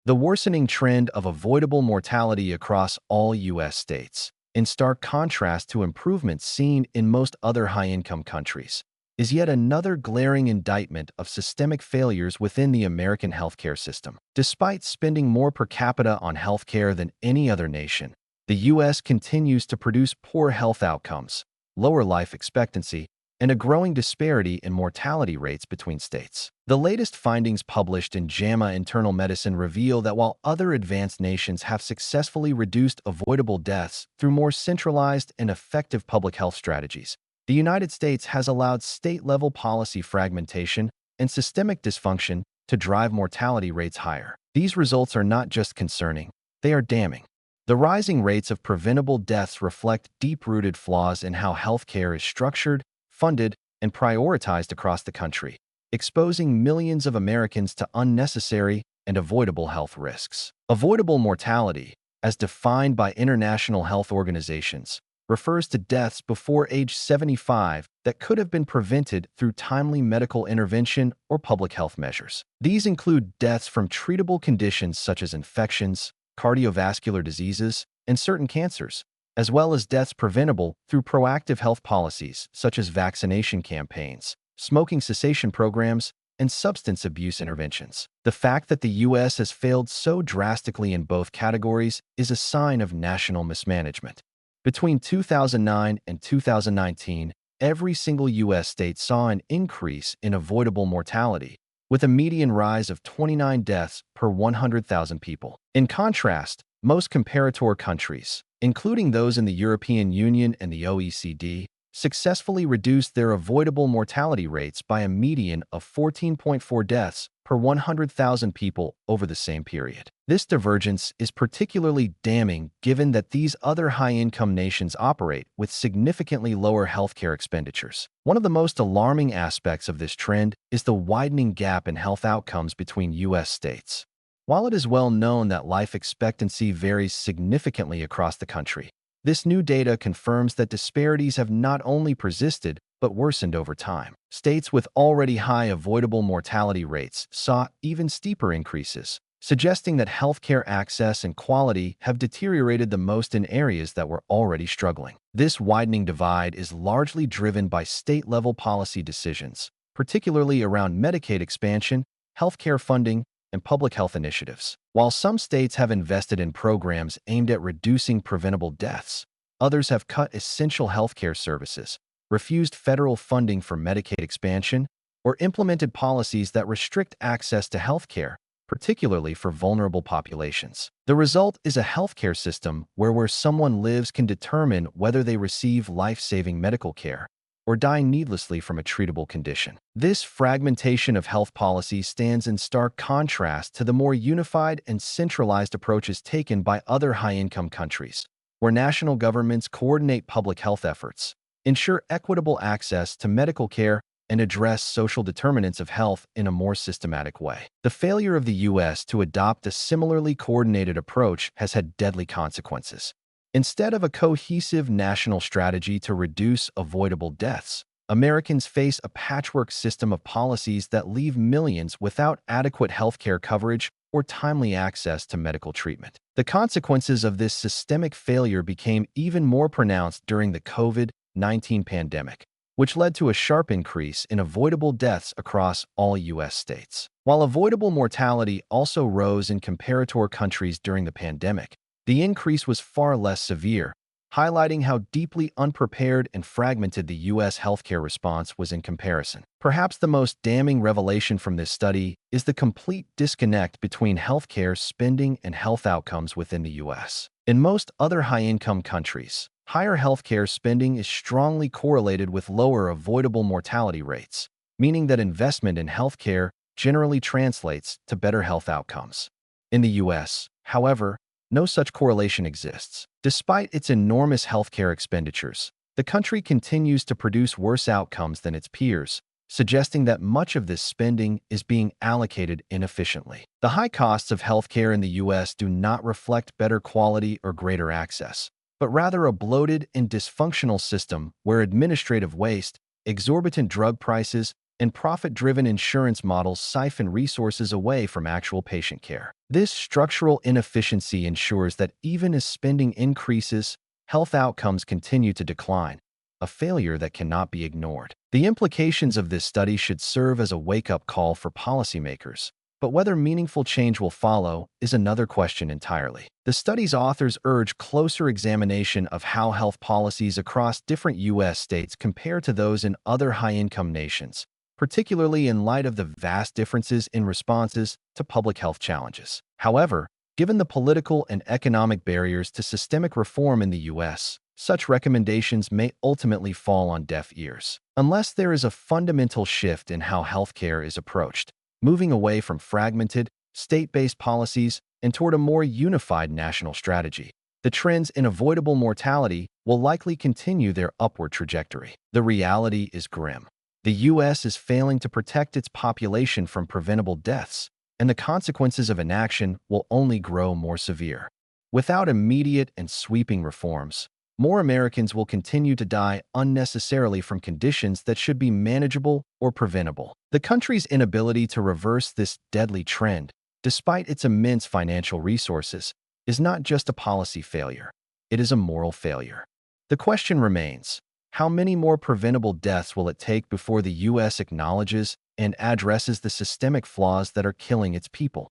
the worsening trend of avoidable mortality across all U.S. states, in stark contrast to improvements seen in most other high-income countries, is yet another glaring indictment of systemic failures within the American healthcare system. Despite spending more per capita on healthcare than any other nation, the U.S. continues to produce poor health outcomes, lower life expectancy, and a growing disparity in mortality rates between states. The latest findings published in JAMA Internal Medicine reveal that while other advanced nations have successfully reduced avoidable deaths through more centralized and effective public health strategies, the United States has allowed state-level policy fragmentation and systemic dysfunction to drive mortality rates higher. These results are not just concerning, they are damning. The rising rates of preventable deaths reflect deep-rooted flaws in how healthcare is structured, funded, and prioritized across the country, exposing millions of Americans to unnecessary and avoidable health risks. Avoidable mortality, as defined by international health organizations, refers to deaths before age 75 that could have been prevented through timely medical intervention or public health measures. These include deaths from treatable conditions such as infections, cardiovascular diseases, and certain cancers, as well as deaths preventable through proactive health policies such as vaccination campaigns, smoking cessation programs, and substance abuse interventions. The fact that the U.S. has failed so drastically in both categories is a sign of national mismanagement. Between 2009 and 2019, every single U.S. state saw an increase in avoidable mortality, with a median rise of 29 deaths per 100,000 people. In contrast, most comparator countries, including those in the European Union and the OECD, successfully reduced their avoidable mortality rates by a median of 14.4 deaths per 100,000 people over the same period. This divergence is particularly damning given that these other high-income nations operate with significantly lower healthcare expenditures. One of the most alarming aspects of this trend is the widening gap in health outcomes between U.S. states. While it is well known that life expectancy varies significantly across the country, this new data confirms that disparities have not only persisted but worsened over time. States with already high avoidable mortality rates saw even steeper increases, suggesting that healthcare access and quality have deteriorated the most in areas that were already struggling. This widening divide is largely driven by state-level policy decisions, particularly around Medicaid expansion, healthcare funding, and public health initiatives. While some states have invested in programs aimed at reducing preventable deaths, others have cut essential healthcare services, refused federal funding for Medicaid expansion, or implemented policies that restrict access to healthcare, particularly for vulnerable populations. The result is a healthcare system where someone lives can determine whether they receive life-saving medical care or die needlessly from a treatable condition. This fragmentation of health policy stands in stark contrast to the more unified and centralized approaches taken by other high-income countries, where national governments coordinate public health efforts, ensure equitable access to medical care, and address social determinants of health in a more systematic way. The failure of the U.S. to adopt a similarly coordinated approach has had deadly consequences. Instead of a cohesive national strategy to reduce avoidable deaths, Americans face a patchwork system of policies that leave millions without adequate healthcare coverage or timely access to medical treatment. The consequences of this systemic failure became even more pronounced during the COVID-19 pandemic, which led to a sharp increase in avoidable deaths across all U.S. states. While avoidable mortality also rose in comparator countries during the pandemic, the increase was far less severe, highlighting how deeply unprepared and fragmented the U.S. healthcare response was in comparison. Perhaps the most damning revelation from this study is the complete disconnect between healthcare spending and health outcomes within the U.S. In most other high-income countries, higher healthcare spending is strongly correlated with lower avoidable mortality rates, meaning that investment in healthcare generally translates to better health outcomes. In the U.S., however, no such correlation exists. Despite its enormous healthcare expenditures, the country continues to produce worse outcomes than its peers, suggesting that much of this spending is being allocated inefficiently. The high costs of healthcare in the U.S. do not reflect better quality or greater access, but rather a bloated and dysfunctional system where administrative waste, exorbitant drug prices, and profit-driven insurance models siphon resources away from actual patient care. This structural inefficiency ensures that even as spending increases, health outcomes continue to decline, a failure that cannot be ignored. The implications of this study should serve as a wake-up call for policymakers, but whether meaningful change will follow is another question entirely. The study's authors urge closer examination of how health policies across different U.S. states compare to those in other high-income nations, particularly in light of the vast differences in responses to public health challenges. However, given the political and economic barriers to systemic reform in the U.S., such recommendations may ultimately fall on deaf ears. Unless there is a fundamental shift in how healthcare is approached, moving away from fragmented, state-based policies and toward a more unified national strategy, the trends in avoidable mortality will likely continue their upward trajectory. The reality is grim. The U.S. is failing to protect its population from preventable deaths, and the consequences of inaction will only grow more severe. Without immediate and sweeping reforms, more Americans will continue to die unnecessarily from conditions that should be manageable or preventable. The country's inability to reverse this deadly trend, despite its immense financial resources, is not just a policy failure. It is a moral failure. The question remains, how many more preventable deaths will it take before the U.S. acknowledges and addresses the systemic flaws that are killing its people?